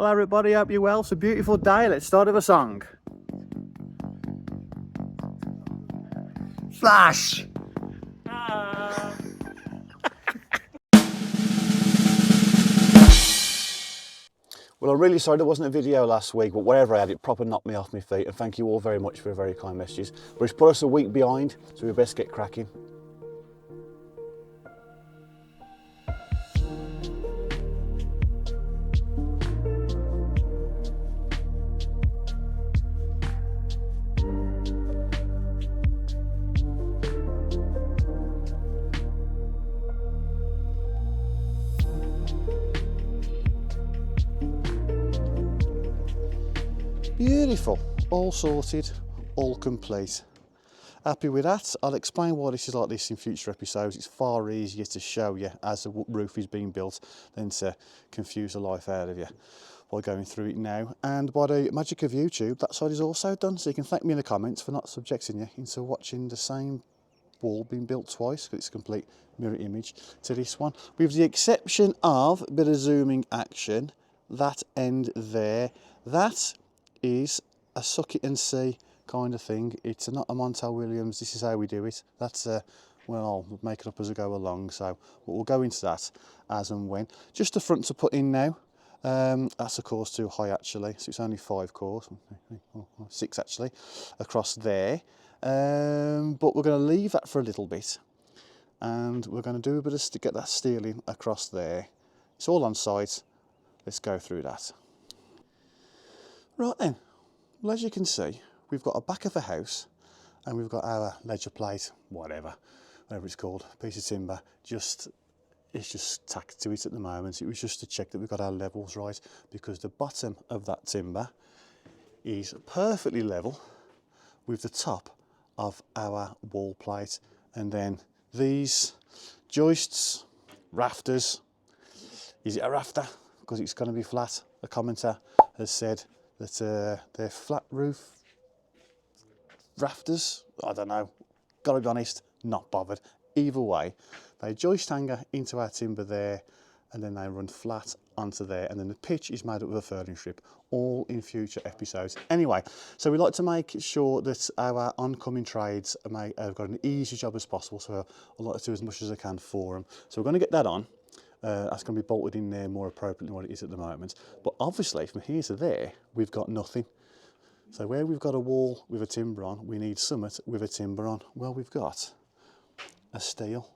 Hello everybody, hope you're well. It's a beautiful day. Let's start with a song. Flash! Well, I'm really sorry there wasn't a video last week, but wherever I had it, proper knocked me off my feet, and thank you all very much for your very kind messages. But it's put us a week behind, so we best get cracking. Beautiful, all sorted, all complete. Happy with that. I'll explain why this is like this in future episodes. It's far easier to show you as the roof is being built than to confuse the life out of you by going through it now. And by the magic of YouTube, that side is also done, so you can thank me in the comments for not subjecting you into watching the same wall being built twice, because it's a complete mirror image to this one, with the exception of a bit of zooming action. That end there, that is a suck it and see kind of thing. It's not a Montel Williams, this is how we do it. That's well, I'll make it up as I go along, so we'll go into that as and when. Just the front to put in now. That's of course too high actually, so it's only 5 cores, 6 actually, across there. But we're going to leave that for a little bit, and we're going to do a bit of get that steel in across there. It's all on site. Let's go through that. Right then, well, as you can see, we've got a back of a house, and we've got our ledger plate, whatever it's called, piece of timber. It's just tacked to it at the moment. It was just to check that we've got our levels right, because the bottom of that timber is perfectly level with the top of our wall plate, and then these joists, rafters. Is it a rafter? Because it's going to be flat. A commenter has said that they're flat roof rafters. I don't know. Gotta be honest, not bothered. Either way, they joist hanger into our timber there, and then they run flat onto there, and then the pitch is made up with a furling strip, all in future episodes. Anyway, so we like to make sure that our oncoming trades have got an easy job as possible, so I like to do as much as I can for them. So we're going to get that on. That's going to be bolted in there more appropriately than what it is at the moment. But obviously from here to there, we've got nothing. So where we've got a wall with a timber on, we need summit with a timber on. Well, we've got a steel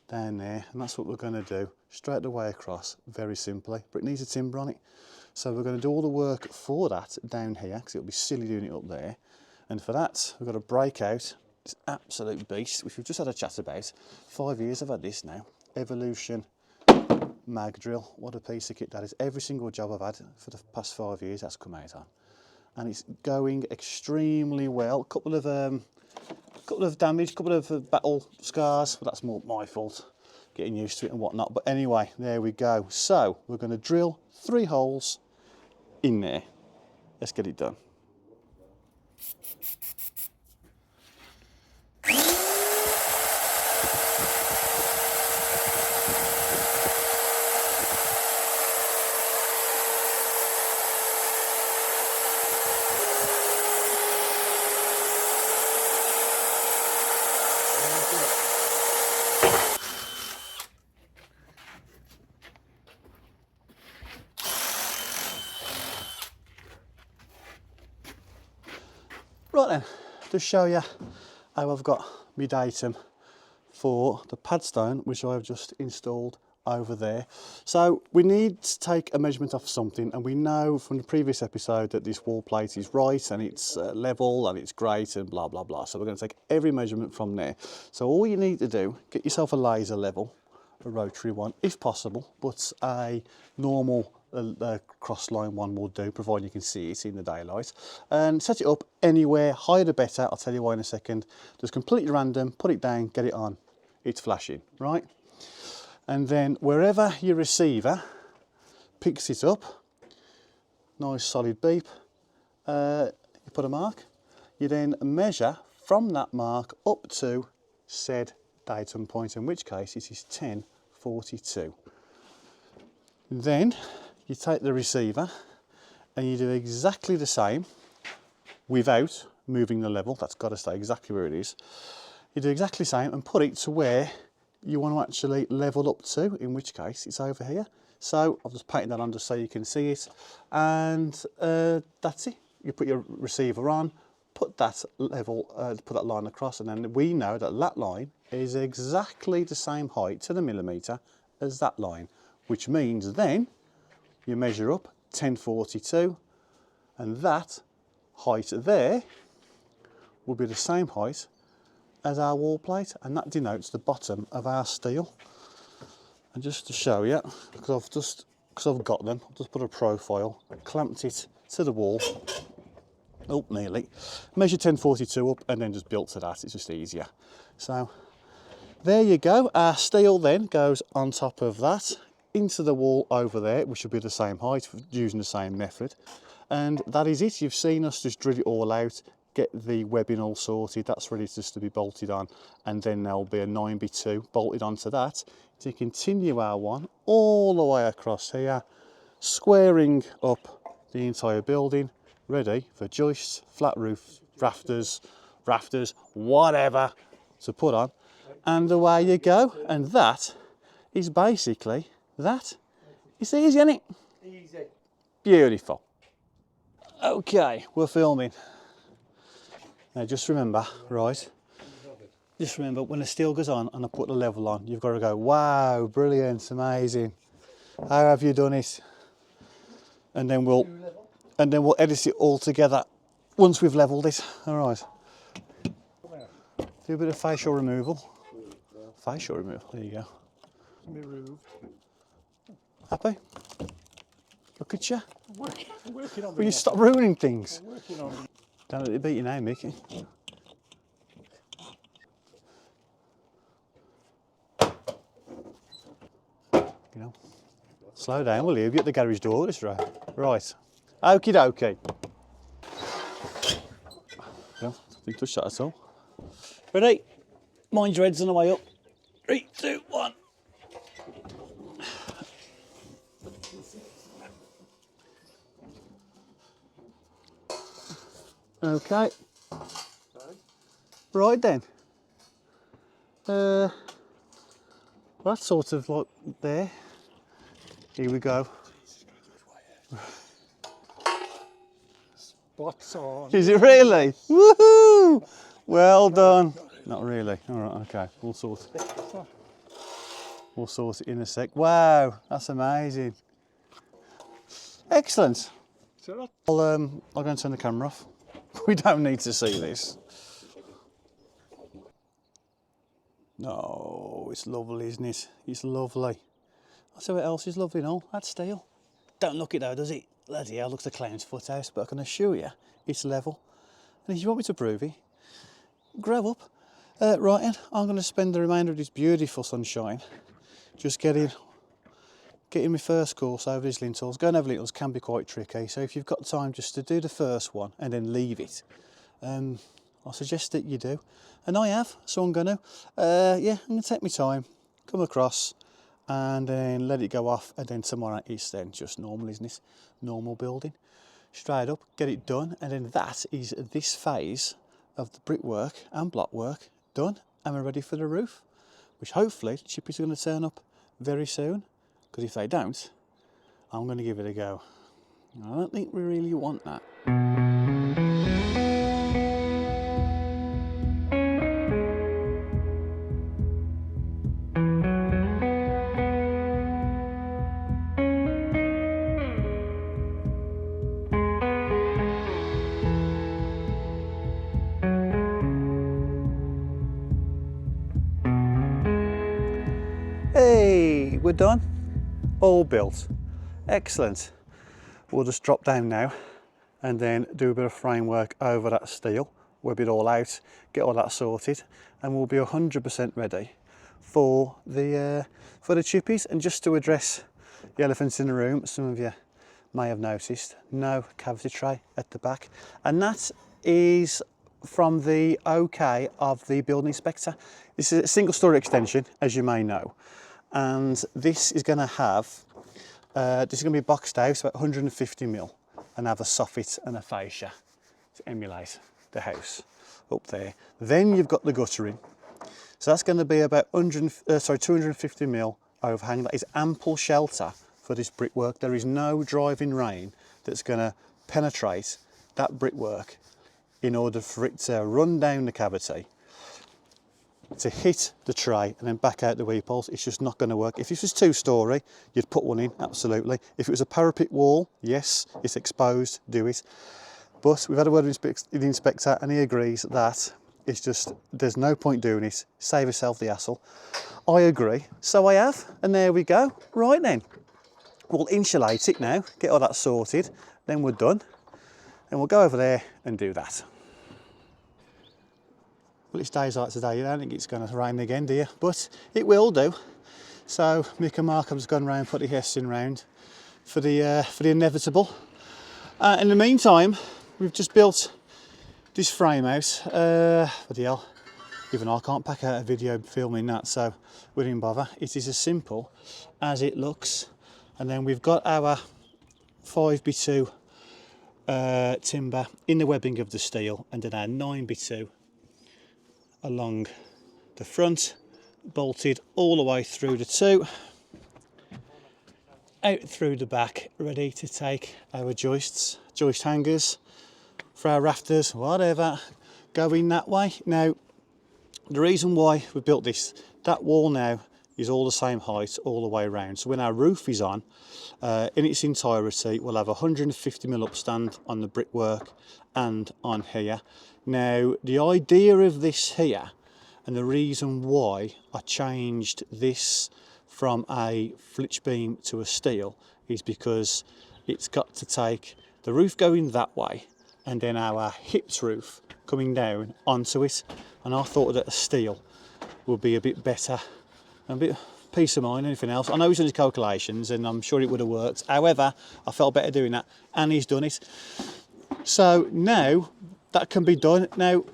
down there, and that's what we're going to do straight away across, very simply, but it needs a timber on it. So we're going to do all the work for that down here, because it'll be silly doing it up there. And for that, we've got to break out this absolute beast, which we've just had a chat about. 5 years I've had this now. Evolution mag drill. What a piece of kit that is. Every single job I've had for the past 5 years that's come out on, and it's going extremely well. Couple of damage, couple of battle scars, but that's more my fault, getting used to it and whatnot. But anyway, there we go. So we're going to drill 3 holes in there. Let's get it done. Right then, to show you how I've got my datum for the padstone, which I've just installed over there. So we need to take a measurement off something, and we know from the previous episode that this wall plate is right, and it's level, and it's great, and blah blah blah. So we're going to take every measurement from there. So all you need to do, get yourself a laser level, a rotary one if possible, but a normal cross line one will do, provided you can see it in the daylight, and set it up anywhere, higher the better. I'll tell you why in a second. Just completely random, put it down, get it on, it's flashing, right? And then wherever your receiver picks it up, nice solid beep, you put a mark, you then measure from that mark up to said datum point, in which case it is 10:42. Then you take the receiver and you do exactly the same without moving the level. That's got to stay exactly where it is. You do exactly the same and put it to where you want to actually level up to, in which case it's over here. So I've just painted that on just so you can see it, and that's it. You put your receiver on, put that level, put that line across, and then we know that that line is exactly the same height to the millimetre as that line, which means then you measure up 1042, and that height there will be the same height as our wall plate, and that denotes the bottom of our steel. And just to show you, because I've got them, I've just put a profile, clamped it to the wall. Oh, nearly. Measure 1042 up and then just built to that. It's just easier. So there you go. Our steel then goes on top of that into the wall over there, which will be the same height using the same method. And that is it. You've seen us just drill it all out, get the webbing all sorted. That's ready just to be bolted on, and then there'll be a 9x2 bolted onto that to continue our one all the way across here, squaring up the entire building, ready for joists, flat roof, rafters, whatever to put on, and away you go. And that is basically that. It's easy, isn't it? Easy. Beautiful. Okay, we're filming. Now just remember, right, just remember when the steel goes on and I put the level on, you've got to go, wow, brilliant, amazing. How have you done it? And then we'll edit it all together once we've levelled it. All right. Do a bit of facial removal. Facial removal, there you go. Removed. Happy? Look at you. I'm working on Will you stop ruining things? I'm working on it. Don't let it beat your name, Mickey. You know, slow down, will you? You'll be at the garage door this right. Right. Okie dokie. No, don't touch that at all. Ready? Mind your heads on the way up. 3, 2, 1. Okay. Right then. That's sort of like there. Here we go. Spots on. Is it really? Woohoo! Well done. Not really. All right. Okay. We'll sort it in a sec. Wow, that's amazing. Excellent. I'll go and turn the camera off. We don't need to see this. No, it's lovely, isn't it? It's lovely. I'll see what else is lovely and all. That's steel. Don't look it though, does it? Bloody hell, looks a clown's foot house, but I can assure you, it's level. And if you want me to prove it, grab up. Right then, I'm going to spend the remainder of this beautiful sunshine just getting my first course over these lintels. Going over lintels can be quite tricky, so if you've got time just to do the first one and then leave it, I suggest that you do. And I have, so I'm going to. Yeah, I'm going to take my time, come across, and then let it go off, and then tomorrow it's then just normal, isn't it? Normal building. Straight up, get it done, and then that is this phase of the brickwork and block work done, and we're ready for the roof, which hopefully the chippies are going to turn up very soon. Because if they don't, I'm going to give it a go. I don't think we really want that. Hey, we're done. All built. Excellent. We'll just drop down now and then do a bit of framework over that steel, web it all out, get all that sorted, and we'll be 100% ready for the chippies. And just to address the elephants in the room, some of you may have noticed, no cavity tray at the back, and that is from the OK of the building inspector. This is a single story extension, as you may know. And this is going to have, this is going to be boxed out, about 150 mil, and have a soffit and a fascia to emulate the house up there. Then you've got the guttering. So that's going to be about 250 mil overhang. That is ample shelter for this brickwork. There is no driving rain that's going to penetrate that brickwork in order for it to run down the cavity, to hit the tray and then back out the weep-holes. It's just not going to work. If this was 2-storey, you'd put one in, absolutely. If it was a parapet wall, yes, it's exposed, do it. But we've had a word with the inspector and he agrees that it's just, there's no point doing it. Save yourself the hassle. I agree, so I have, and there we go. Right then, we'll insulate it now, get all that sorted, then we're done. And we'll go over there and do that. Well, it's days like today, you don't think it's going to rain again, do you? But it will do. So Mick and Mark have just gone round, put the hessing round for the inevitable. In the meantime, we've just built this frame house. Bloody hell, even I can't pack out a video filming that, so we didn't bother. It is as simple as it looks. And then we've got our 5x2 timber in the webbing of the steel, and then our 9x2 along the front, bolted all the way through the two, out through the back, ready to take our joist hangers for our rafters, whatever, going that way. Now, the reason why we built this, that wall now is all the same height all the way around. So when our roof is on, in its entirety, we'll have 150 mil upstand on the brickwork and on here. Now, the idea of this here, and the reason why I changed this from a flitch beam to a steel, is because it's got to take the roof going that way and then our hips roof coming down onto it. And I thought that a steel would be a bit better, a bit peace of mind, anything else. I know he's done his calculations and I'm sure it would have worked. However, I felt better doing that, and he's done it. So now that can be done. Now,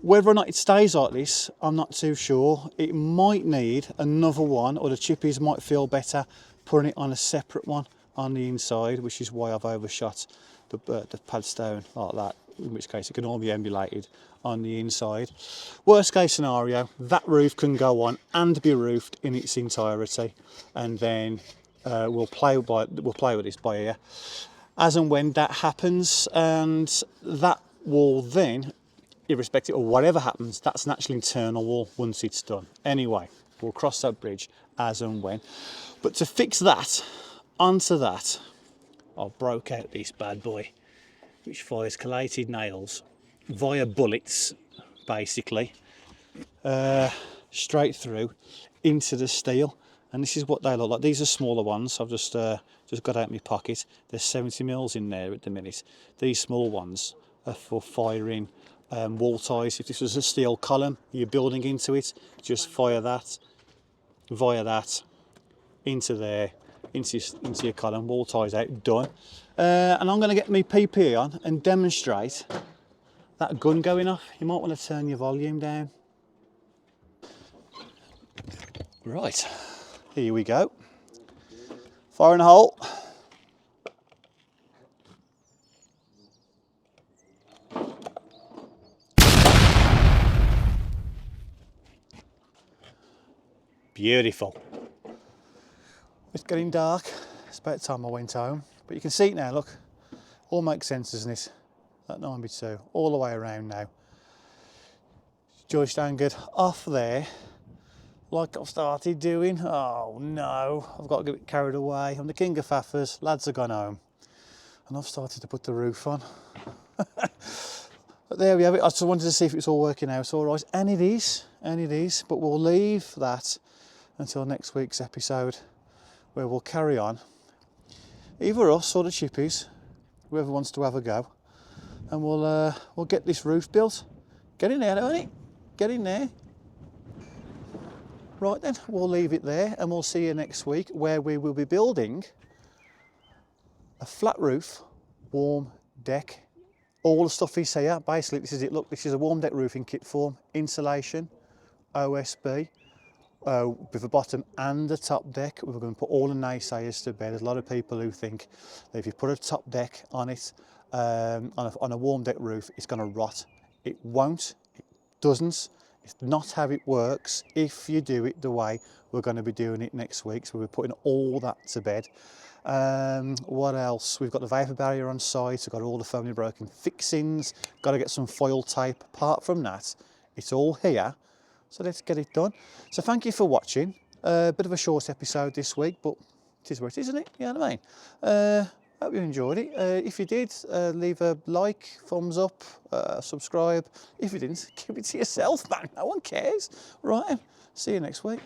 whether or not it stays like this, I'm not too sure. It might need another one, or the chippies might feel better putting it on a separate one on the inside, which is why I've overshot the padstone like that, in which case it can all be emulated on the inside. Worst case scenario, that roof can go on and be roofed in its entirety, and then we'll play with this by ear as and when that happens. And that wall then, irrespective of whatever happens, that's an actual internal wall once it's done. Anyway, we'll cross that bridge as and when. But to fix that onto that, I broke out this bad boy, which fires collated nails via bullets, basically, straight through into the steel. And this is what they look like. These are smaller ones. I've just got out my pocket. There's 70 mils in there at the minute. These small ones are for firing wall ties. If this was a steel column you're building into it, just fire that via that into there, into your column, wall ties out, done. And I'm going to get my PP on and demonstrate that gun going off. You might want to turn your volume down. Right, here we go. Fire in the hole. Beautiful. It's getting dark. It's about time I went home. But you can see it now, look. All makes sense, doesn't it? That 9x2, all the way around now. Joist anchored off there, like I've started doing. Oh no, I've got to get carried away. I'm the king of faffers. Lads have gone home. And I've started to put the roof on. But there we have it. I just wanted to see if it's all working out all right. And it is, but we'll leave that until next week's episode, where we'll carry on. Either us or the chippies, whoever wants to have a go, and we'll get this roof built. Get in there, don't it? Get in there. Right then, we'll leave it there, and we'll see you next week, where we will be building a flat roof, warm deck. All the stuff is here. Basically, this is it. Look, this is a warm deck roofing kit form, insulation, OSB, with a bottom and a top deck. We're going to put all the naysayers to bed. There's a lot of people who think that if you put a top deck on it, on a warm deck roof, it's going to rot. It won't. It doesn't. It's not how it works if you do it the way we're going to be doing it next week. So we're putting all that to bed. What else? We've got the vapor barrier on site. We've got all the foaming broken fixings. Got to get some foil tape. Apart from that, it's all here. So let's get it done. So thank you for watching. Bit of a short episode this week, but it is what it is, isn't it? You know what I mean? Hope you enjoyed it. If you did, leave a like, thumbs up, subscribe. If you didn't, keep it to yourself, man. No one cares. Right, see you next week.